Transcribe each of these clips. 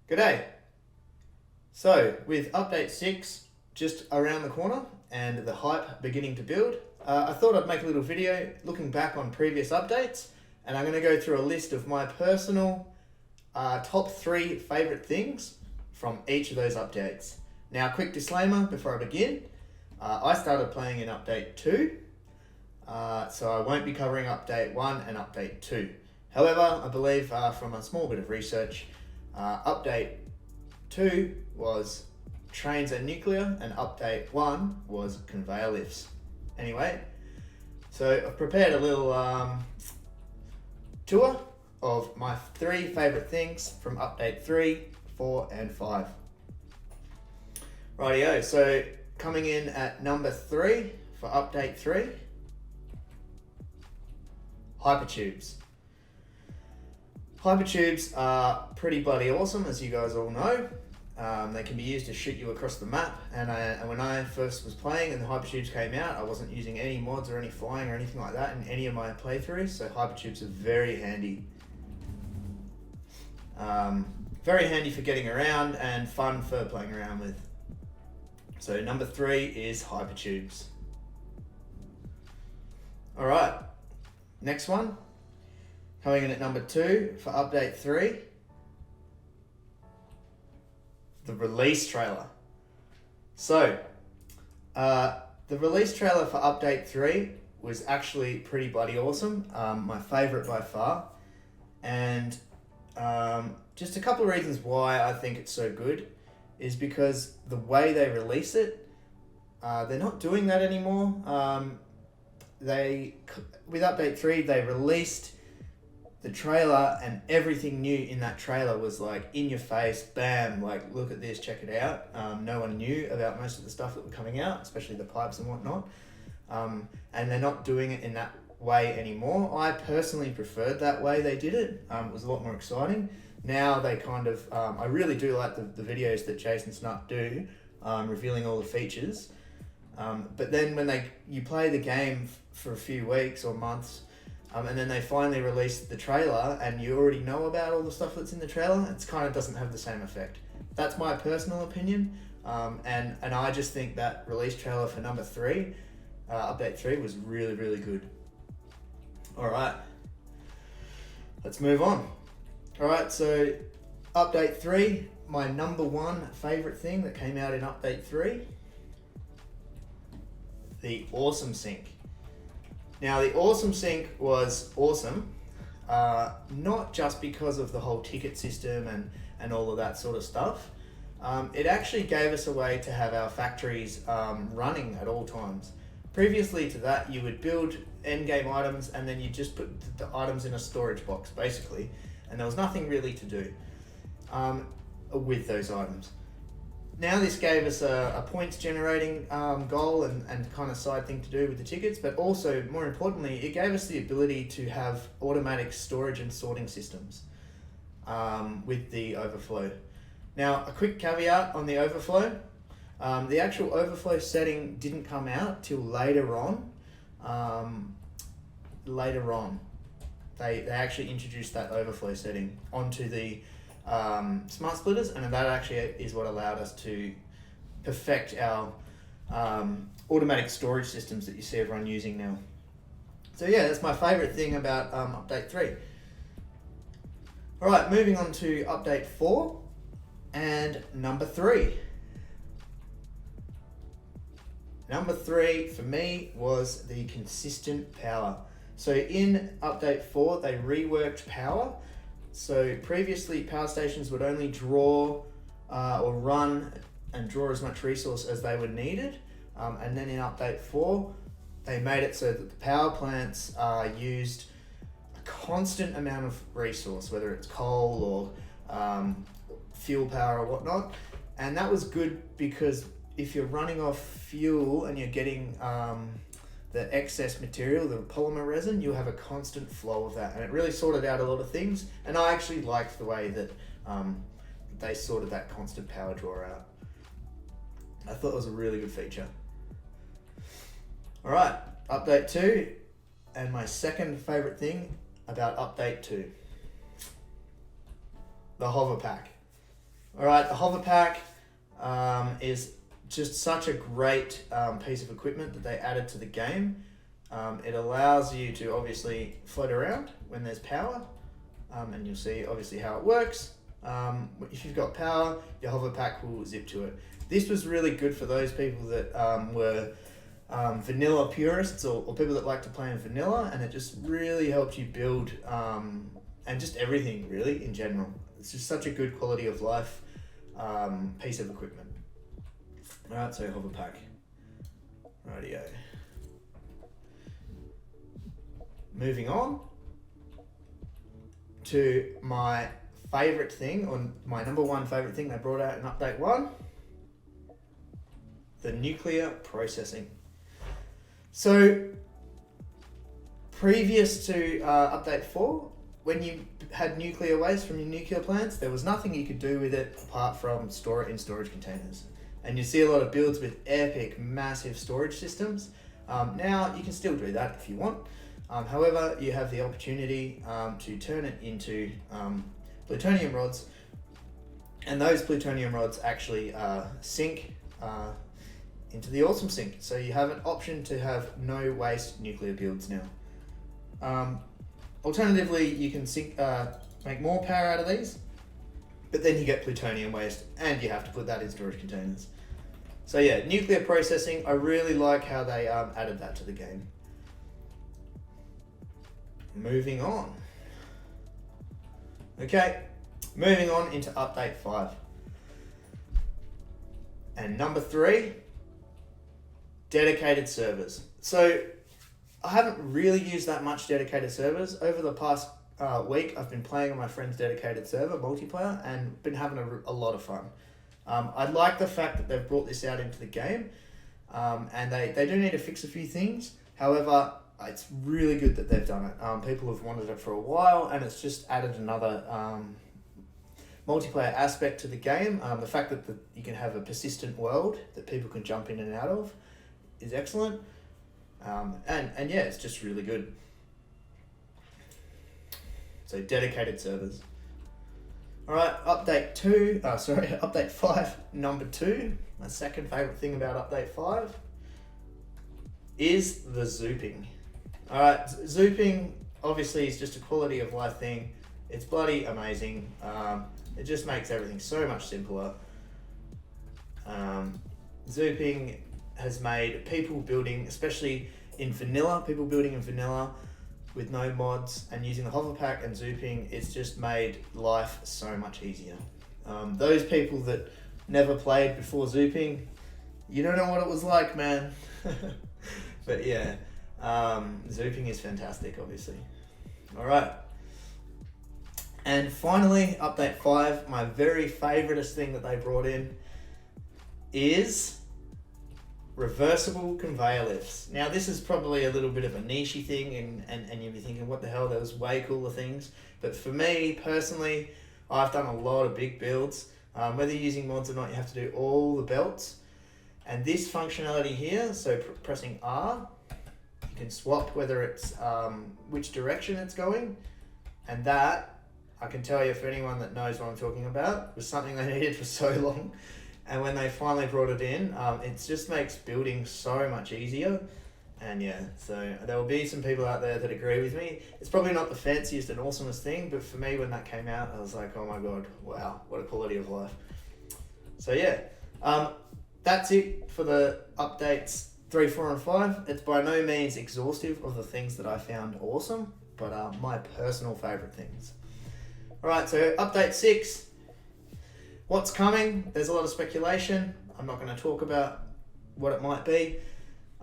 G'day. So with update 6 just around the corner and the hype beginning to build, I thought I'd make a little video looking back on previous updates, and I'm going to go through a list of my personal top 3 favourite things from each of those updates. Now, quick disclaimer before I begin, I started playing in update 2, so I won't be covering update 1 and update 2. However, I believe from a small bit of research, update 2 was trains and nuclear, and update 1 was conveyor lifts. Anyway, so I've prepared a little tour of my 3 favourite things from update 3, 4 and 5. Rightio, so coming in at number 3 for update 3, hypertubes. Hypertubes are pretty bloody awesome, as you guys all know. They can be used to shoot you across the map, and when I first was playing and the hypertubes came out, I wasn't using any mods or any flying or anything like that in any of my playthroughs, so hypertubes are very handy. Very handy for getting around and fun for playing around with. So number 3 is hypertubes. Alright, next one. Coming in at number 2 for update 3, the release trailer. So, the release trailer for update 3 was actually pretty bloody awesome, my favourite by far, and just a couple of reasons why I think it's so good is because the way they release it, they're not doing that anymore. With update 3, they released the trailer, and everything new in that trailer was like in your face, bam, like look at this, check it out. No one knew about most of the stuff that were coming out, especially the pipes and whatnot. And they're not doing it in that way anymore. I personally preferred that way they did it. It was a lot more exciting. Now they kind of, I really do like the videos that Jason Snuck do, revealing all the features. But then when you play the game for a few weeks or months, and then they finally released the trailer and you already know about all the stuff that's in the trailer, it kind of doesn't have the same effect. That's my personal opinion, and I just think that release trailer for number 3, update 3, was really, really good. Alright, let's move on. Alright, so update 3, my number 1 favourite thing that came out in update 3, the Awesome Sync. Now, the Awesome Sync was awesome, not just because of the whole ticket system and all of that sort of stuff. It actually gave us a way to have our factories running at all times. Previously to that, you would build endgame items and then you just put the items in a storage box, basically, and there was nothing really to do with those items. Now this gave us a points generating goal and kind of side thing to do with the tickets, but also, more importantly, it gave us the ability to have automatic storage and sorting systems with the overflow. Now, a quick caveat on the overflow. The actual overflow setting didn't come out till later on. They actually introduced that overflow setting onto the smart splitters, and that actually is what allowed us to perfect our automatic storage systems that you see everyone using now. So yeah, that's my favourite thing about update 3. Alright, moving on to update 4 and number 3. Number 3 for me was the consistent power. So in update 4, they reworked power. So previously, power stations would only draw or run and draw as much resource as they were needed. And then in update 4, they made it so that the power plants used a constant amount of resource, whether it's coal or fuel power or whatnot. And that was good because if you're running off fuel and you're getting the excess material, the polymer resin, you'll have a constant flow of that, and it really sorted out a lot of things, and I actually liked the way that they sorted that constant power draw out. I thought it was a really good feature. Alright, update 2, and my second favourite thing about update 2. The hover pack. All right, the hover pack is just such a great piece of equipment that they added to the game. It allows you to obviously float around when there's power, and you'll see obviously how it works. If you've got power, your hover pack will zip to it. This was really good for those people that were vanilla purists or people that like to play in vanilla, and it just really helped you build and just everything really in general. It's just such a good quality of life piece of equipment. Alright, so hover pack. Rightio. Moving on to my favourite thing, or my number one favourite thing they brought out in update 1, the nuclear processing. So previous to update 4, when you had nuclear waste from your nuclear plants, there was nothing you could do with it apart from store it in storage containers. And you see a lot of builds with epic, massive storage systems. Now you can still do that if you want. However, you have the opportunity to turn it into plutonium rods, and those plutonium rods actually sink into the awesome sink. So you have an option to have no waste nuclear builds now. Alternatively, you can make more power out of these, but then you get plutonium waste and you have to put that in storage containers. So yeah, nuclear processing, I really like how they added that to the game. Moving on. Okay, moving on into update 5. And number 3, dedicated servers. So I haven't really used that much dedicated servers. Over the past week, I've been playing on my friend's dedicated server, multiplayer, and been having a lot of fun. I like the fact that they've brought this out into the game, and they do need to fix a few things. However, it's really good that they've done it. People have wanted it for a while, and it's just added another multiplayer aspect to the game. The fact that you can have a persistent world that people can jump in and out of is excellent. And yeah, it's just really good. So dedicated servers. All right, update 5, number 2. My second favorite thing about update 5 is the zooping. All right, zooping obviously is just a quality of life thing. It's bloody amazing. It just makes everything so much simpler. Zooping has made people building, especially in vanilla, with no mods and using the hover pack and zooping, it's just made life so much easier. Those people that never played before zooping, you don't know what it was like, man. But yeah, zooping is fantastic, obviously. All right. And finally, update 5, my very favoritist thing that they brought in is reversible conveyor lifts. Now this is probably a little bit of a nichey thing, and you'll be thinking, what the hell, there was way cooler things. But for me personally, I've done a lot of big builds. Whether you're using mods or not, you have to do all the belts. And this functionality here, so pressing R, you can swap whether it's which direction it's going. And that, I can tell you, for anyone that knows what I'm talking about, was something they needed for so long. And when they finally brought it in, it just makes building so much easier. And yeah, so there will be some people out there that agree with me. It's probably not the fanciest and awesomest thing, but for me, when that came out, I was like, oh my God, wow, what a quality of life. So yeah, that's it for the updates 3, 4, and 5. It's by no means exhaustive of the things that I found awesome, but my personal favorite things. All right, so update 6. What's coming? There's a lot of speculation. I'm not going to talk about what it might be.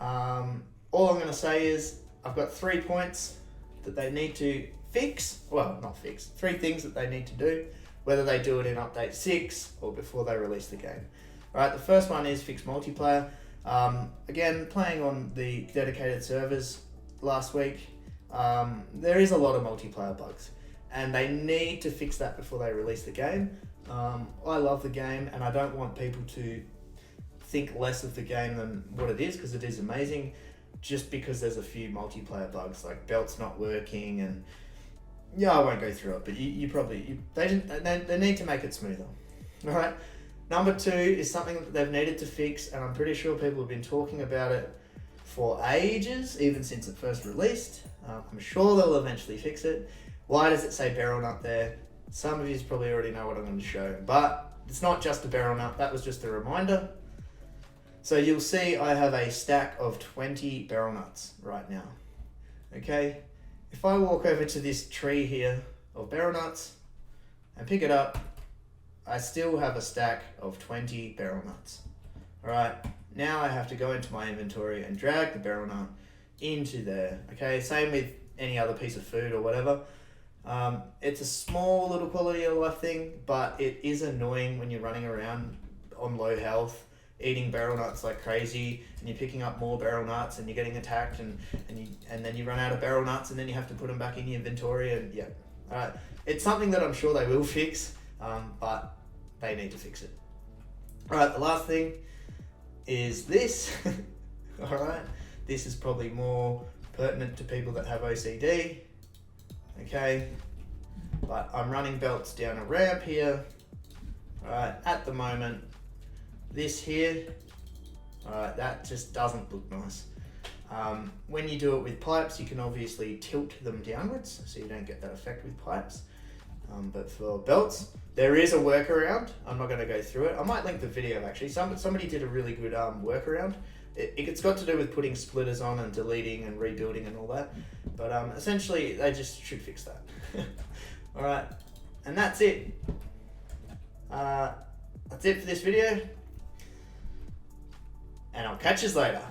All I'm going to say is I've got 3 points that they need to fix. Well, not fix. 3 things that they need to do, whether they do it in update 6 or before they release the game. All right, the first one is fix multiplayer. Again, playing on the dedicated servers last week, there is a lot of multiplayer bugs, and they need to fix that before they release the game. I love the game, and I don't want people to think less of the game than what it is, because it is amazing, just because there's a few multiplayer bugs, like belts not working, and yeah, I won't go through it, but they need to make it smoother. All right. Number 2 is something that they've needed to fix, and I'm pretty sure people have been talking about it for ages, even since it first released. I'm sure they'll eventually fix it. Why does it say barrel nut there? Some of you probably already know what I'm going to show, but it's not just a barrel nut. That was just a reminder. So you'll see I have a stack of 20 barrel nuts right now. Okay, if I walk over to this tree here of barrel nuts and pick it up, I still have a stack of 20 barrel nuts. All right, now I have to go into my inventory and drag the barrel nut into there. Okay, same with any other piece of food or whatever. It's a small little quality of life thing, but it is annoying when you're running around on low health, eating barrel nuts like crazy, and you're picking up more barrel nuts and you're getting attacked, and then you run out of barrel nuts and then you have to put them back in your inventory, and yeah. All right, it's something that I'm sure they will fix, but they need to fix it. All right, the last thing is this. All right, this is probably more pertinent to people that have OCD. Okay, but I'm running belts down a ramp here. All right, at the moment, this here, all right, that just doesn't look nice. When you do it with pipes, you can obviously tilt them downwards, so you don't get that effect with pipes. But for belts, there is a workaround. I'm not going to go through it. I might link the video actually. Somebody did a really good workaround. It's got to do with putting splitters on and deleting and rebuilding and all that. But essentially, they just should fix that. All right, and that's it. That's it for this video. And I'll catch you later.